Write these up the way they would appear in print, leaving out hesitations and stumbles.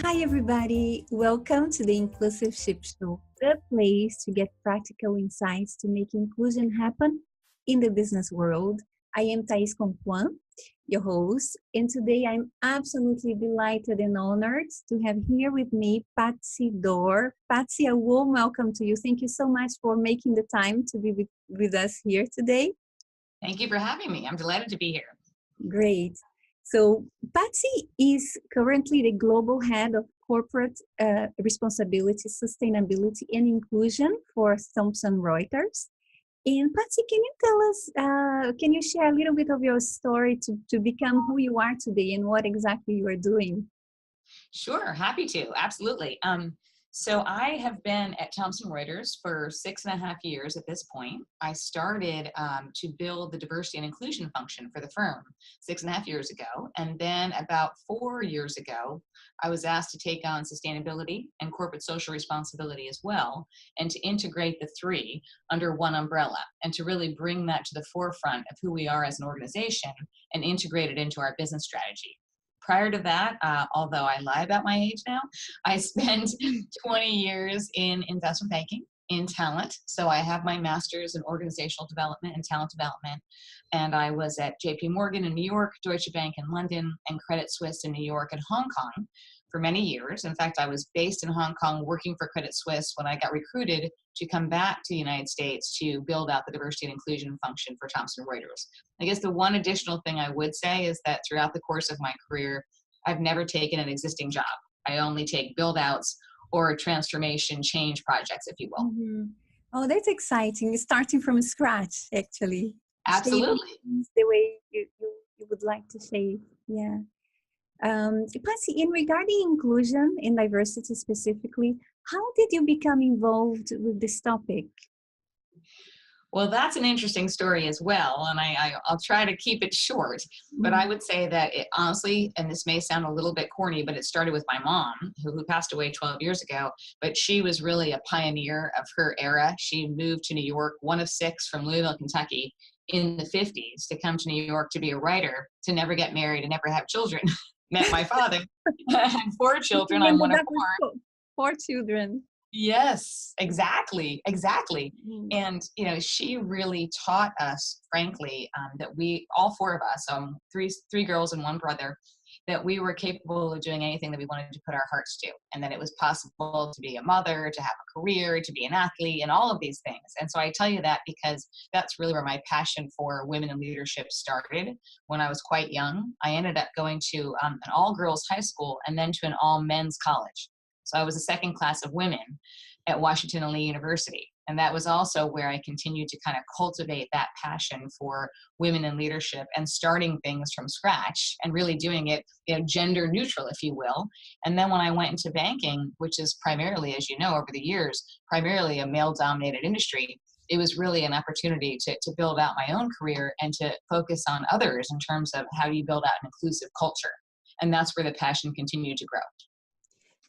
Hi, everybody. Welcome to the Inclusiveship Show, the place to get practical insights to make inclusion happen in the business world. I am Compoint, your host, and today I'm absolutely delighted and honored to have here with me Patsy Doerr. Patsy, a warm welcome to you. Thank you so much for making the time to be with us here today. Thank you for having me. I'm delighted to be here. Great. So Patsy is currently the global head of corporate responsibility, sustainability, and inclusion for Thomson Reuters. And Patsy, can you tell us, can you share a little bit of your story to become who you are today and what exactly you are doing? Sure, happy to. Absolutely. So I have been at Thomson Reuters for 6.5 years at this point. I started to build the diversity and inclusion function for the firm 6.5 years ago. And then about 4 years ago, I was asked to take on sustainability and corporate social responsibility as well, and to integrate the three under one umbrella and to really bring that to the forefront of who we are as an organization and integrate it into our business strategy. Prior to that, although I lie about my age now, I spent 20 years in investment banking, in talent. So I have my master's in organizational development and talent development. And I was at JPMorgan in New York, Deutsche Bank in London, and Credit Suisse in New York and Hong Kong for many years. In fact, I was based in Hong Kong working for Credit Suisse when I got recruited to come back to the United States to build out the diversity and inclusion function for Thomson Reuters. I guess the one additional thing I would say is that throughout the course of my career, I've never taken an existing job. I only take build outs or transformation change projects, if you will. Mm-hmm. Oh, that's exciting. Starting from scratch, actually. Absolutely. Shaping the way you would like to shape. Yeah. Patsy, in regarding inclusion and diversity specifically, how did you become involved with this topic? Well, that's an interesting story as well, and I'll try to keep it short, but I would say that it honestly, and this may sound a little bit corny, but it started with my mom, who passed away 12 years ago, but she was really a pioneer of her era. She moved to New York, one of six from Louisville, Kentucky, in the 50s to come to New York to be a writer, to never get married and never have children. Met my father, had 4 children, I'm one of 4. 4 children. Yes, exactly. And, she really taught us, frankly, that we, all 4 of us, three girls and 1 brother, that we were capable of doing anything that we wanted to put our hearts to, and that it was possible to be a mother, to have a career, to be an athlete, and all of these things. And so I tell you that because that's really where my passion for women in leadership started when I was quite young. I ended up going to an all-girls high school and then to an all-men's college. So I was a second class of women at Washington and Lee University. And that was also where I continued to kind of cultivate that passion for women in leadership and starting things from scratch and really doing it, gender neutral, if you will. And then when I went into banking, which is primarily, as you know, over the years, primarily a male-dominated industry, it was really an opportunity to build out my own career and to focus on others in terms of how do you build out an inclusive culture. And that's where the passion continued to grow.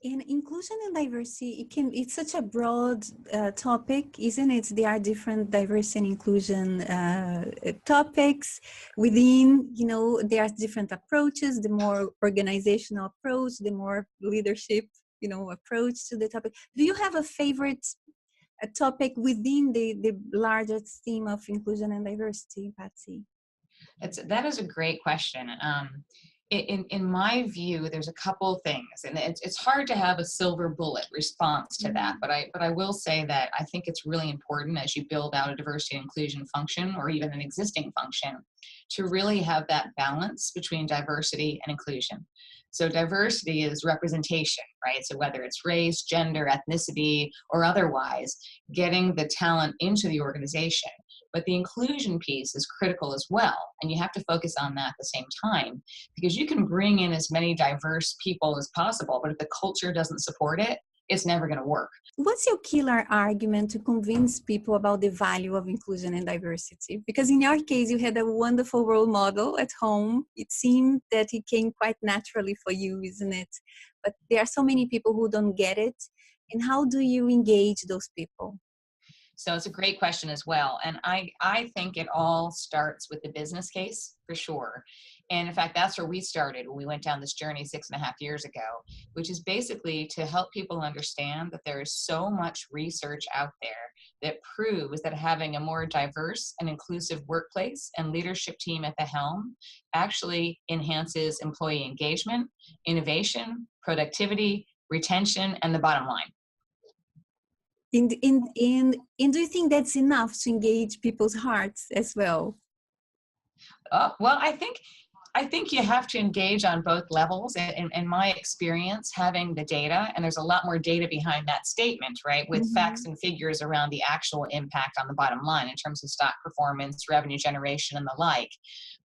In inclusion and diversity, it's such a broad topic, isn't it? There are different diversity and inclusion topics within, there are different approaches, the more organizational approach, the more leadership, approach to the topic. Do you have a favorite topic within the largest theme of inclusion and diversity, Patsy? That is a great question. In my view, there's a couple things, and it's hard to have a silver bullet response to that, but I will say that I think it's really important as you build out a diversity and inclusion function, or even an existing function, to really have that balance between diversity and inclusion. So diversity is representation, right? So whether it's race, gender, ethnicity, or otherwise, getting the talent into the organization. But the inclusion piece is critical as well. And you have to focus on that at the same time, because you can bring in as many diverse people as possible, but if the culture doesn't support it, it's never going to work. What's your killer argument to convince people about the value of inclusion and diversity? Because in your case, you had a wonderful role model at home. It seemed that it came quite naturally for you, isn't it? But there are so many people who don't get it. And how do you engage those people? So it's a great question as well. And I think it all starts with the business case for sure. And in fact, that's where we started when we went down this journey 6.5 years ago, which is basically to help people understand that there is so much research out there that proves that having a more diverse and inclusive workplace and leadership team at the helm actually enhances employee engagement, innovation, productivity, retention, and the bottom line. And do you think that's enough to engage people's hearts as well? Well, I think you have to engage on both levels. In my experience, having the data, and there's a lot more data behind that statement, right? With facts and figures around the actual impact on the bottom line in terms of stock performance, revenue generation, and the like.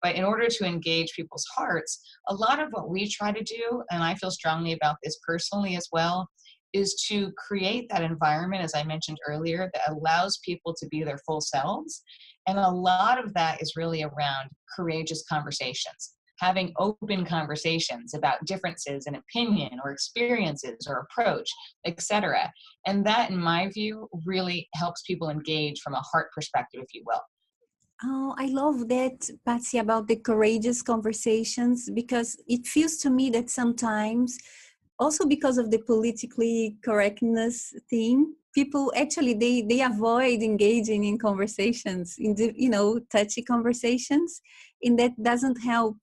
But in order to engage people's hearts, a lot of what we try to do, and I feel strongly about this personally as well, is to create that environment, as I mentioned earlier, that allows people to be their full selves. And a lot of that is really around courageous conversations, having open conversations about differences in opinion or experiences or approach, etc. And that, in my view, really helps people engage from a heart perspective, if you will. Oh, I love that, Patsy, about the courageous conversations, because it feels to me that sometimes, also because of the politically correctness thing, people actually they avoid engaging in conversations, in the, touchy conversations, and that doesn't help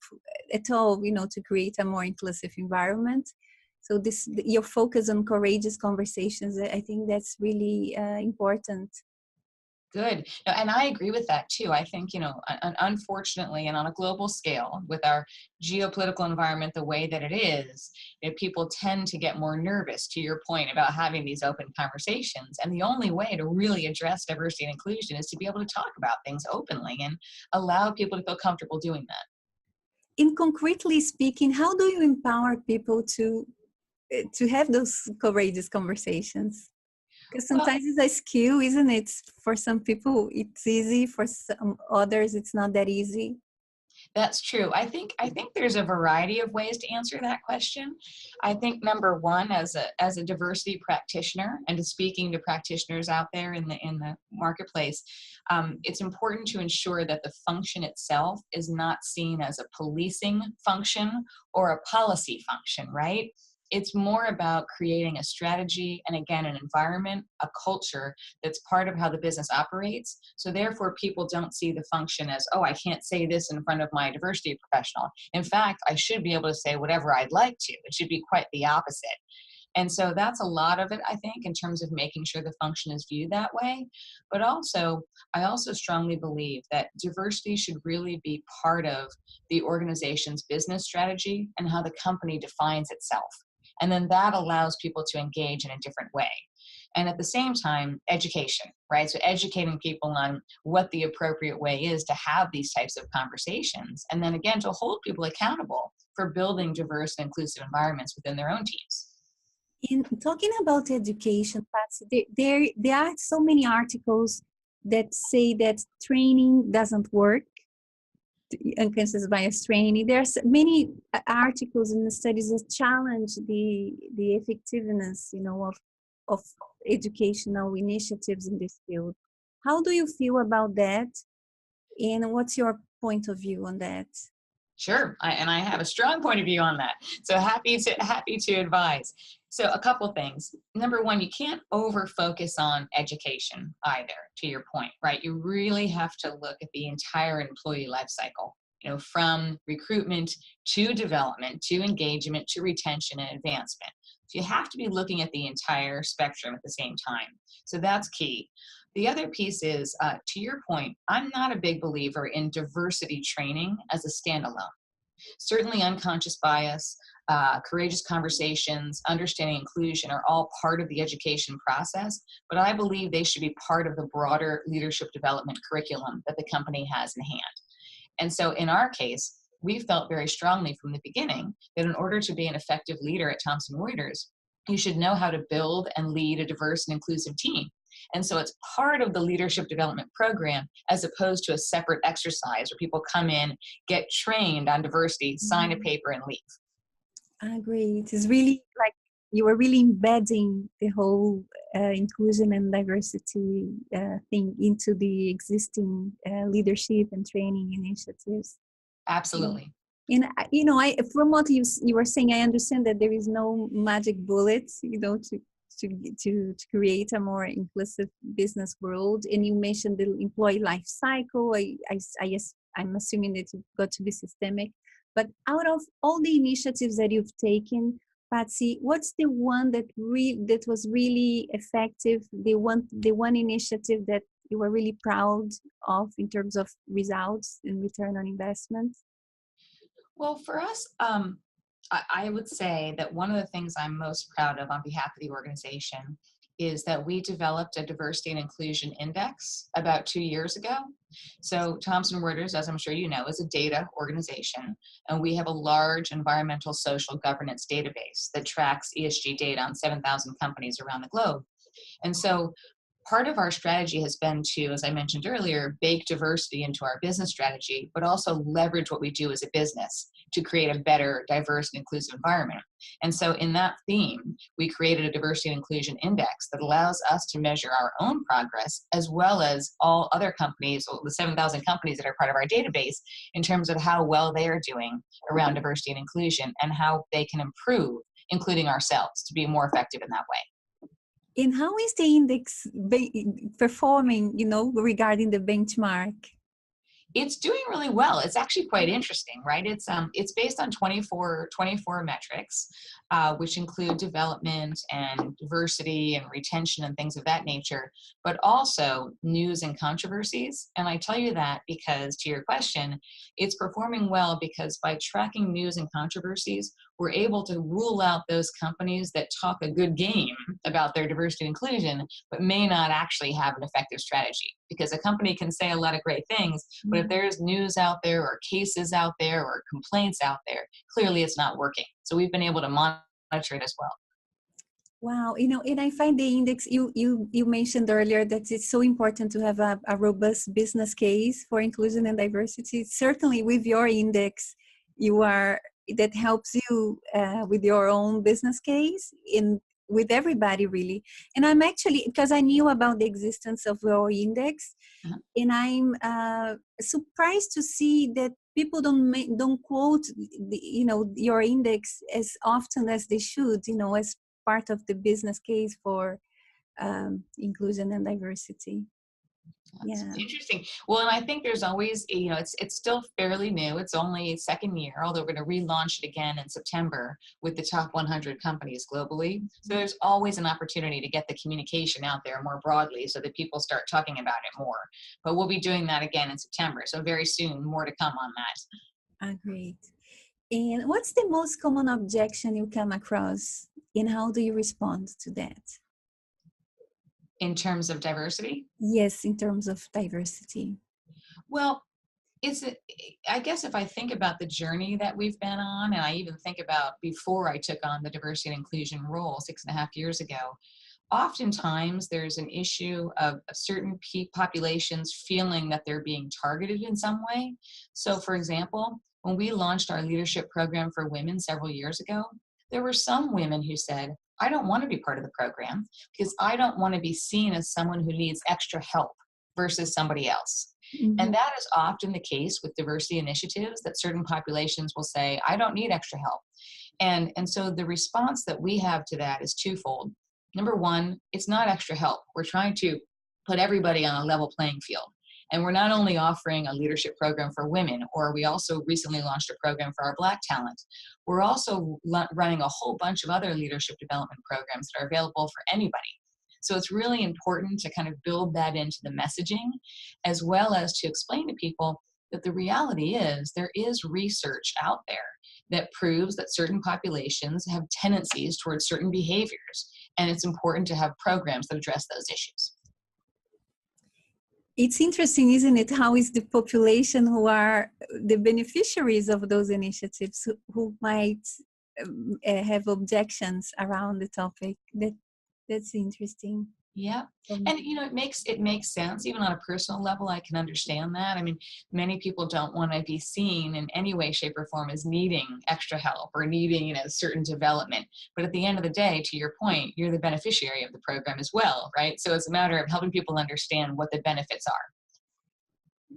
at all, to create a more inclusive environment. So your focus on courageous conversations, I think that's really important. Good. No, and I agree with that too. I think, unfortunately, and on a global scale, with our geopolitical environment the way that it is, people tend to get more nervous, to your point, about having these open conversations. And the only way to really address diversity and inclusion is to be able to talk about things openly and allow people to feel comfortable doing that. In concretely speaking, how do you empower people to have those courageous conversations? Because sometimes it's a skill, isn't it? For some people, it's easy. For some others, it's not that easy. That's true. I think there's a variety of ways to answer that question. I think number one, as a diversity practitioner and to speaking to practitioners out there in the marketplace, it's important to ensure that the function itself is not seen as a policing function or a policy function, right? It's more about creating a strategy and, again, an environment, a culture that's part of how the business operates. So therefore, people don't see the function as, oh, I can't say this in front of my diversity professional. In fact, I should be able to say whatever I'd like to. It should be quite the opposite. And so that's a lot of it, I think, in terms of making sure the function is viewed that way. But also, I also strongly believe that diversity should really be part of the organization's business strategy and how the company defines itself. And then that allows people to engage in a different way. And at the same time, education, right? So educating people on what the appropriate way is to have these types of conversations. And then again, to hold people accountable for building diverse and inclusive environments within their own teams. In talking about education, Patsy, there are so many articles that say that training doesn't work, unconscious bias training. There's many articles and studies that challenge the effectiveness, of educational initiatives in this field. How do you feel about that? And what's your point of view on that? Sure, I have a strong point of view on that. So happy to advise. So a couple things. Number one, you can't over focus on education either, to your point, right? You really have to look at the entire employee life cycle, from recruitment to development, to engagement, to retention and advancement. So you have to be looking at the entire spectrum at the same time. So that's key. The other piece is, to your point, I'm not a big believer in diversity training as a standalone. Certainly unconscious bias, courageous conversations, understanding inclusion are all part of the education process, but I believe they should be part of the broader leadership development curriculum that the company has in hand. And so in our case, we felt very strongly from the beginning that in order to be an effective leader at Thomson Reuters, you should know how to build and lead a diverse and inclusive team. And so it's part of the leadership development program as opposed to a separate exercise where people come in, get trained on diversity, sign a paper and leave. I agree. It is really like you are really embedding the whole inclusion and diversity thing into the existing leadership and training initiatives. Absolutely. And from what you were saying, I understand that there is no magic bullet, to create a more inclusive business world. And you mentioned the employee life cycle. I guess I'm assuming that it's got to be systemic. But out of all the initiatives that you've taken, Patsy, what's the one that was really effective? The one initiative that you were really proud of in terms of results and return on investment? Well, for us, I would say that one of the things I'm most proud of on behalf of the organization is that we developed a diversity and inclusion index about 2 years ago. So Thomson Reuters, as I'm sure you know, is a data organization, and we have a large environmental social governance database that tracks ESG data on 7,000 companies around the globe. And so part of our strategy has been to, as I mentioned earlier, bake diversity into our business strategy, but also leverage what we do as a business to create a better, diverse, and inclusive environment. And so in that theme, we created a diversity and inclusion index that allows us to measure our own progress, as well as all other companies, the 7,000 companies that are part of our database, in terms of how well they are doing around diversity and inclusion and how they can improve, including ourselves, to be more effective in that way. And how is the index performing, regarding the benchmark? It's doing really well. It's actually quite interesting, right? It's based on 24 metrics, which include development and diversity and retention and things of that nature, but also news and controversies. And I tell you that because, to your question, it's performing well because by tracking news and controversies, we're able to rule out those companies that talk a good game about their diversity and inclusion, but may not actually have an effective strategy. Because a company can say a lot of great things, but if there's news out there or cases out there or complaints out there, clearly it's not working. So we've been able to monitor it as well. Wow, and I find the index, you mentioned earlier that it's so important to have a robust business case for inclusion and diversity. Certainly with your index, that helps you with your own business case with everybody really. And I'm actually, because I knew about the existence of your index, and I'm surprised to see that people don't quote your index as often as they should, as part of the business case for inclusion and diversity. That's interesting. Well, and I think there's always, it's still fairly new. It's only second year, although we're going to relaunch it again in September with the top 100 companies globally. So there's always an opportunity to get the communication out there more broadly so that people start talking about it more. But we'll be doing that again in September. So very soon, more to come on that. Great. And what's the most common objection you come across, and how do you respond to that? In terms of diversity? Yes, in terms of diversity. Well, I guess if I think about the journey that we've been on, and I even think about before I took on the diversity and inclusion role 6.5 years ago, oftentimes there's an issue of certain populations feeling that they're being targeted in some way. So for example, when we launched our leadership program for women several years ago, there were some women who said, I don't want to be part of the program because I don't want to be seen as someone who needs extra help versus somebody else. Mm-hmm. And that is often the case with diversity initiatives, that certain populations will say, I don't need extra help. And so the response that we have to that is twofold. Number one, it's not extra help. We're trying to put everybody on a level playing field. And we're not only offering a leadership program for women, or we also recently launched a program for our Black talent. We're also running a whole bunch of other leadership development programs that are available for anybody. So it's really important to kind of build that into the messaging, as well as to explain to people that the reality is there is research out there that proves that certain populations have tendencies towards certain behaviors. And it's important to have programs that address those issues. It's interesting, isn't it? How is the population who are the beneficiaries of those initiatives who might have objections around the topic? That's interesting. Yeah. And it makes sense. Even on a personal level, I can understand that. I mean, many people don't want to be seen in any way, shape, or form as needing extra help or needing, certain development. But at the end of the day, to your point, you're the beneficiary of the program as well, right? So it's a matter of helping people understand what the benefits are.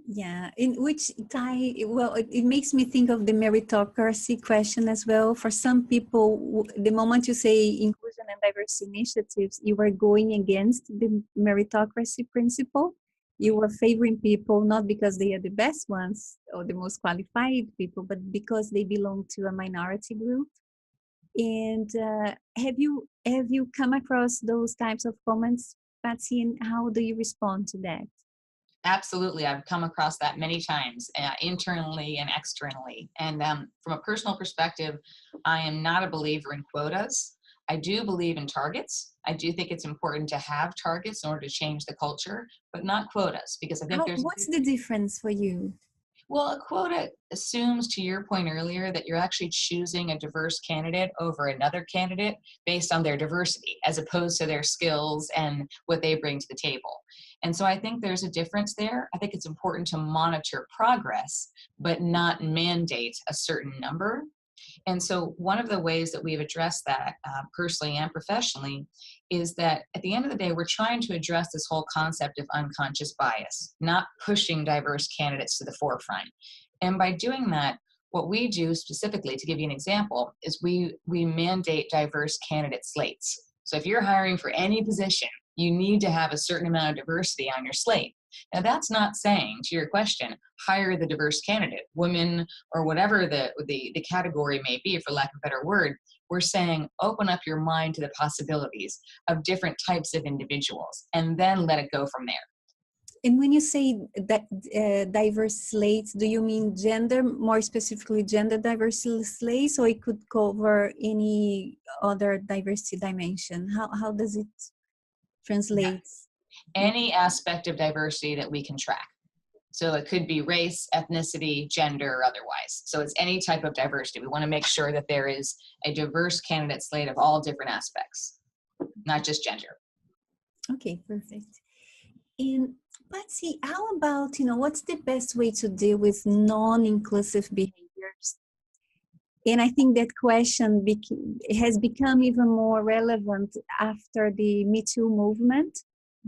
Yeah, in which well, it makes me think of the meritocracy question as well. For some people, the moment you say inclusion and diversity initiatives, you are going against the meritocracy principle. You are favoring people not because they are the best ones or the most qualified people, but because they belong to a minority group. And have you come across those types of comments, Patsy, and how do you respond to that? Absolutely. I've come across that many times, internally and externally. And from a personal perspective, I am not a believer in quotas. I do believe in targets. I do think it's important to have targets in order to change the culture, but not quotas, because I think How, there's what's the difference for you? well, a quota assumes, to your point earlier, that you're actually choosing a diverse candidate over another candidate based on their diversity, as opposed to their skills and what they bring to the table. And so I think there's a difference there. I think it's important to monitor progress, but not mandate a certain number. And so one of the ways that we've addressed that personally and professionally is that at the end of the day, we're trying to address this whole concept of unconscious bias, not pushing diverse candidates to the forefront. And by doing that, what we do specifically, to give you an example, is we mandate diverse candidate slates. So if you're hiring for any position, you need to have a certain amount of diversity on your slate. Now, that's not saying, to your question, hire the diverse candidate, women, or whatever the category may be, for lack of a better word. We're saying open up your mind to the possibilities of different types of individuals and then let it go from there. And when you say that diverse slates, do you mean gender, more specifically gender diversity slates, or it could cover any other diversity dimension? How does it translate? Any aspect of diversity that we can track. So it could be race, ethnicity, gender, or otherwise. So it's any type of diversity. We want to make sure that there is a diverse candidate slate of all different aspects, not just gender. Okay, perfect. And Patsy, how about, what's the best way to deal with non-inclusive behaviors? And I think that question has become even more relevant after the Me Too movement.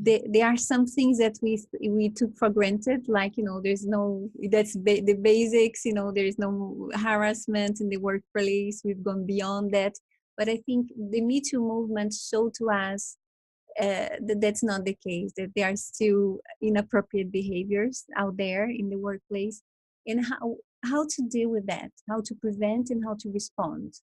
There are some things that we took for granted, like, there's no, the basics, there is no harassment in the workplace. We've gone beyond that. But I think the Me Too movement showed to us that's not the case, that there are still inappropriate behaviors out there in the workplace, and how to deal with that, how to prevent and how to respond.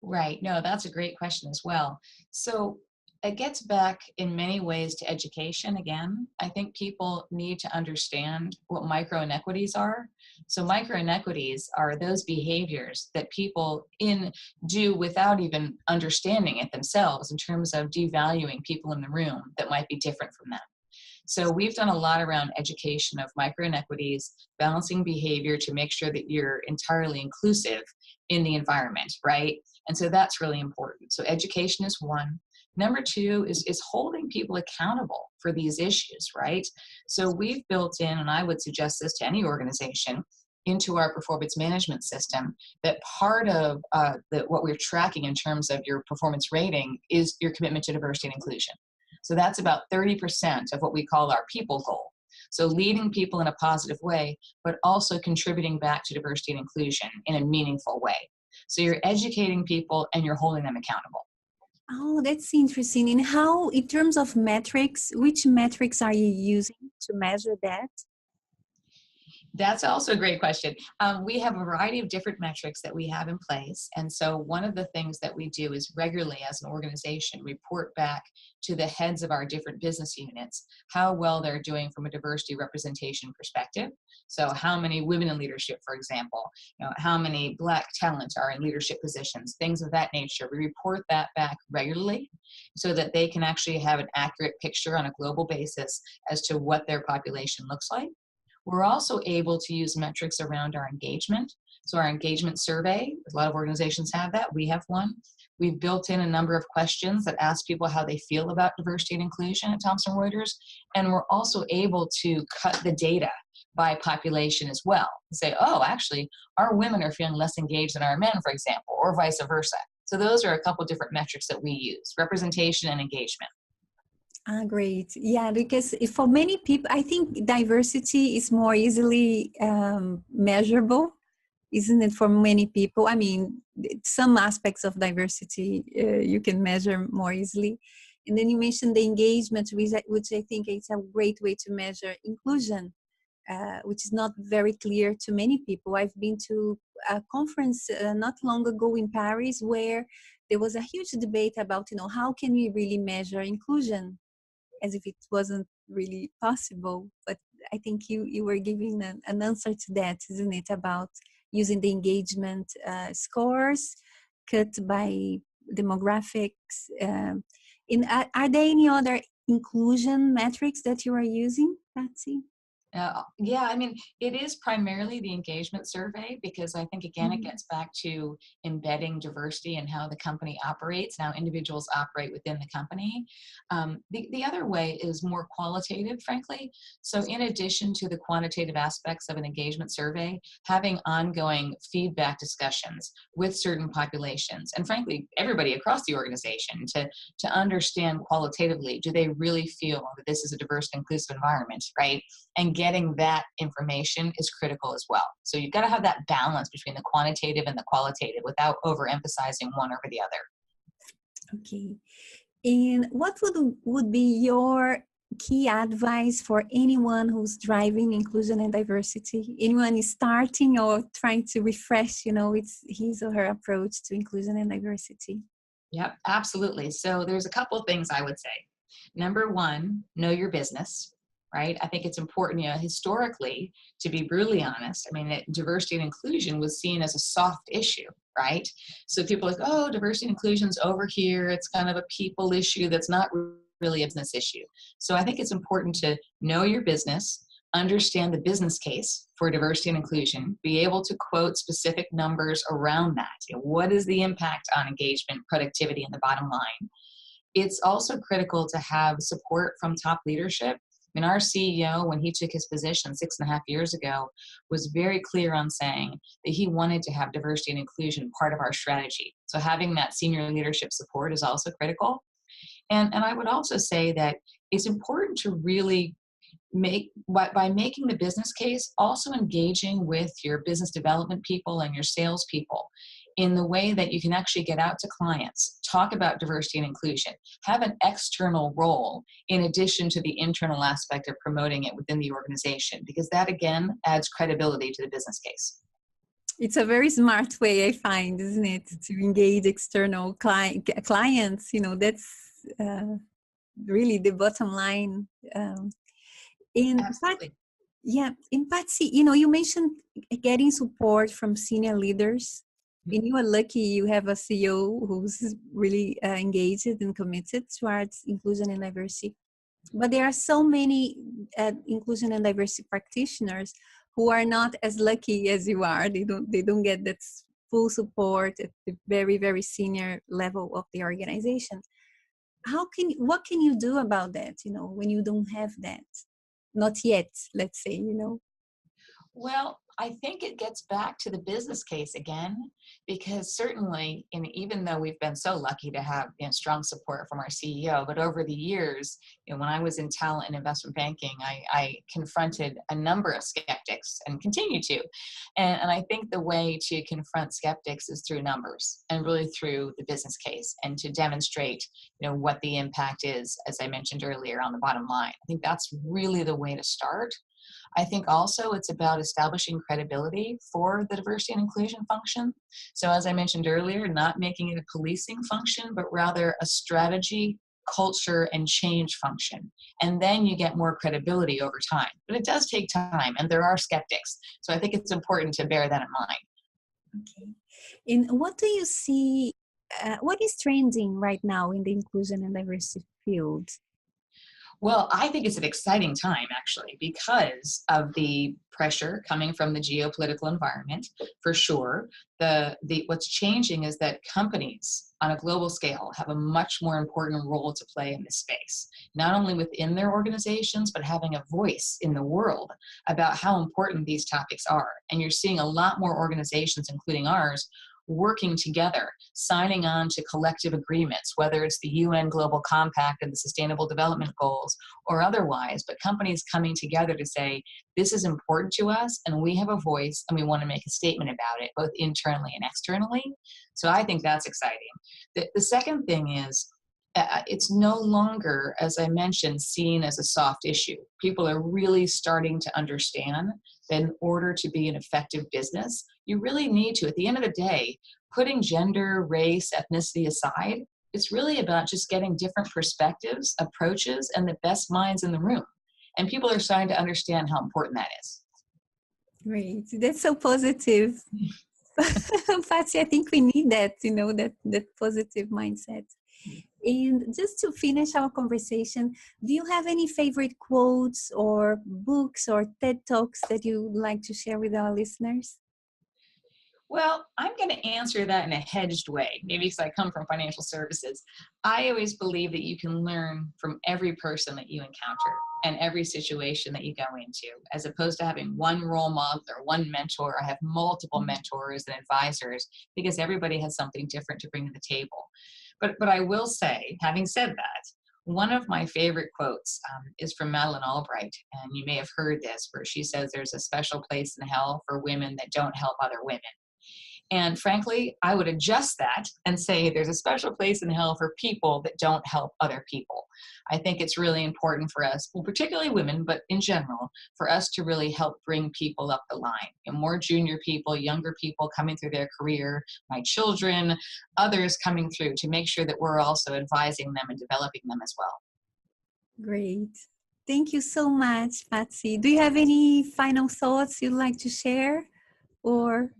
Right. No, that's a great question as well. So it gets back in many ways to education again. I think people need to understand what micro inequities are. So micro inequities are those behaviors that people do without even understanding it themselves, in terms of devaluing people in the room that might be different from them. So we've done a lot around education of micro inequities, balancing behavior to make sure that you're entirely inclusive in the environment, right? And so that's really important. So education is one. Number two is holding people accountable for these issues, right? So we've built in, and I would suggest this to any organization, into our performance management system, that part of what we're tracking in terms of your performance rating is your commitment to diversity and inclusion. So that's about 30% of what we call our people goal. So leading people in a positive way, but also contributing back to diversity and inclusion in a meaningful way. So you're educating people and you're holding them accountable. Oh, that's interesting. And how, in terms of metrics, which metrics are you using to measure that? That's also a great question. We have a variety of different metrics that we have in place. And so one of the things that we do is regularly, as an organization, report back to the heads of our different business units how well they're doing from a diversity representation perspective. So how many women in leadership, for example, how many Black talent are in leadership positions, things of that nature. We report that back regularly so that they can actually have an accurate picture on a global basis as to what their population looks like. We're also able to use metrics around our engagement. So our engagement survey, a lot of organizations have that. We have one. We've built in a number of questions that ask people how they feel about diversity and inclusion at Thomson Reuters. And we're also able to cut the data by population as well. Say, oh, actually, our women are feeling less engaged than our men, for example, or vice versa. So those are a couple different metrics that we use: representation and engagement. Ah, great. Yeah, because for many people, I think diversity is more easily measurable, isn't it, for many people? I mean, some aspects of diversity you can measure more easily. And then you mentioned the engagement, which I think is a great way to measure inclusion, which is not very clear to many people. I've been to a conference not long ago in Paris where there was a huge debate about, how can we really measure inclusion, as if it wasn't really possible. But I think you were giving an answer to that, isn't it, about using the engagement scores cut by demographics. Are there any other inclusion metrics that you are using, Patsy? Yeah, I mean, it is primarily the engagement survey because I think, again, it gets back to embedding diversity and how the company operates and how individuals operate within the company. The other way is more qualitative, frankly. So in addition to the quantitative aspects of an engagement survey, having ongoing feedback discussions with certain populations and, frankly, everybody across the organization to understand qualitatively, do they really feel that this is a diverse and inclusive environment, right? And getting that information is critical as well. So you've got to have that balance between the quantitative and the qualitative without overemphasizing one over the other. Okay. And what would be your key advice for anyone who's driving inclusion and diversity? Anyone is starting or trying to refresh, it's his or her approach to inclusion and diversity? Yep, absolutely. So there's a couple of things I would say. Number one, know your business. Right? I think it's important, historically, to be brutally honest. I mean, diversity and inclusion was seen as a soft issue, right? So people are like, oh, diversity and inclusion's over here. It's kind of a people issue that's not really a business issue. So I think it's important to know your business, understand the business case for diversity and inclusion, be able to quote specific numbers around that. What is the impact on engagement, productivity, and the bottom line? It's also critical to have support from top leadership. I mean, our CEO, when he took his position 6.5 years ago, was very clear on saying that he wanted to have diversity and inclusion part of our strategy. So having that senior leadership support is also critical. And I would also say that it's important to really by making the business case, also engaging with your business development people and your sales people in the way that you can actually get out to clients, talk about diversity and inclusion, have an external role in addition to the internal aspect of promoting it within the organization, because that, again, adds credibility to the business case. It's a very smart way, I find, isn't it, to engage external clients. That's really the bottom line. Absolutely. In Patsy, you mentioned getting support from senior leaders. And you are lucky you have a CEO who's really engaged and committed towards inclusion and diversity. But there are so many inclusion and diversity practitioners who are not as lucky as you are. They don't get that full support at the very, very senior level of the organization. What can you do about that, when you don't have that? Not yet, let's say, Well, I think it gets back to the business case again, because certainly, even though we've been so lucky to have strong support from our CEO, but over the years, when I was in talent and investment banking, I confronted a number of skeptics and continue to. And I think the way to confront skeptics is through numbers and really through the business case and to demonstrate, what the impact is, as I mentioned earlier, on the bottom line. I think that's really the way to start. I think also it's about establishing credibility for the diversity and inclusion function. So as I mentioned earlier, not making it a policing function, but rather a strategy, culture, and change function. And then you get more credibility over time. But it does take time, and there are skeptics. So I think it's important to bear that in mind. Okay. And what do you see, what is trending right now in the inclusion and diversity field? Well, I think it's an exciting time, actually, because of the pressure coming from the geopolitical environment, for sure. What's changing is that companies on a global scale have a much more important role to play in this space, not only within their organizations, but having a voice in the world about how important these topics are. And you're seeing a lot more organizations, including ours, working together, signing on to collective agreements, whether it's the UN Global Compact and the Sustainable Development Goals or otherwise, but companies coming together to say, this is important to us and we have a voice and we want to make a statement about it, both internally and externally. So I think that's exciting. The second thing is, it's no longer, as I mentioned, seen as a soft issue. People are really starting to understand that in order to be an effective business, you really need to, at the end of the day, putting gender, race, ethnicity aside, it's really about just getting different perspectives, approaches, and the best minds in the room. And people are starting to understand how important that is. Great. That's so positive. Patsy, I think we need that, that positive mindset. And just to finish our conversation, do you have any favorite quotes or books or TED Talks that you would like to share with our listeners? Well, I'm going to answer that in a hedged way, maybe because I come from financial services. I always believe that you can learn from every person that you encounter and every situation that you go into, as opposed to having one role model or one mentor. I have multiple mentors and advisors because everybody has something different to bring to the table. But I will say, having said that, one of my favorite quotes is from Madeleine Albright, and you may have heard this, where she says there's a special place in hell for women that don't help other women. And frankly, I would adjust that and say there's a special place in hell for people that don't help other people. I think it's really important for us, well, particularly women, but in general, for us to really help bring people up the line. More junior people, younger people coming through their career, my children, others coming through, to make sure that we're also advising them and developing them as well. Great. Thank you so much, Patsy. Do you have any final thoughts you'd like to share? Or...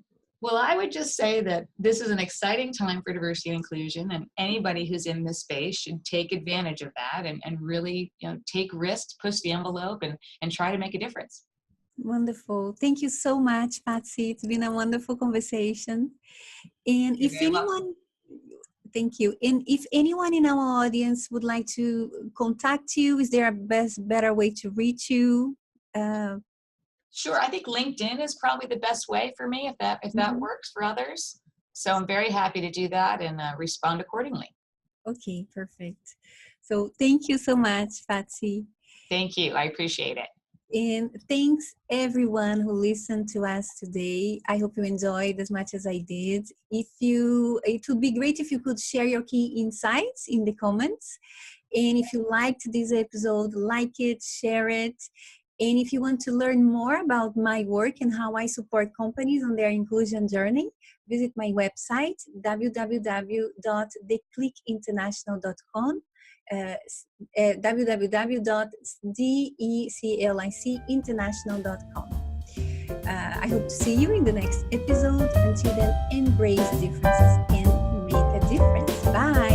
Well, I would just say that this is an exciting time for diversity and inclusion, and anybody who's in this space should take advantage of that and really take risks, push the envelope, and try to make a difference. Wonderful. Thank you so much, Patsy. It's been a wonderful conversation. And if anyone, thank you. And if anyone in our audience would like to contact you, is there a better way to reach you? Sure. I think LinkedIn is probably the best way for me if that works for others. So I'm very happy to do that and respond accordingly. Okay, perfect. So thank you so much, Patsy. Thank you. I appreciate it. And thanks everyone who listened to us today. I hope you enjoyed as much as I did. It would be great if you could share your key insights in the comments. And if you liked this episode, like it, share it. And if you want to learn more about my work and how I support companies on their inclusion journey, visit my website, www.declicinternational.com, www.declicinternational.com. I hope to see you in the next episode. Until then, embrace differences and make a difference. Bye.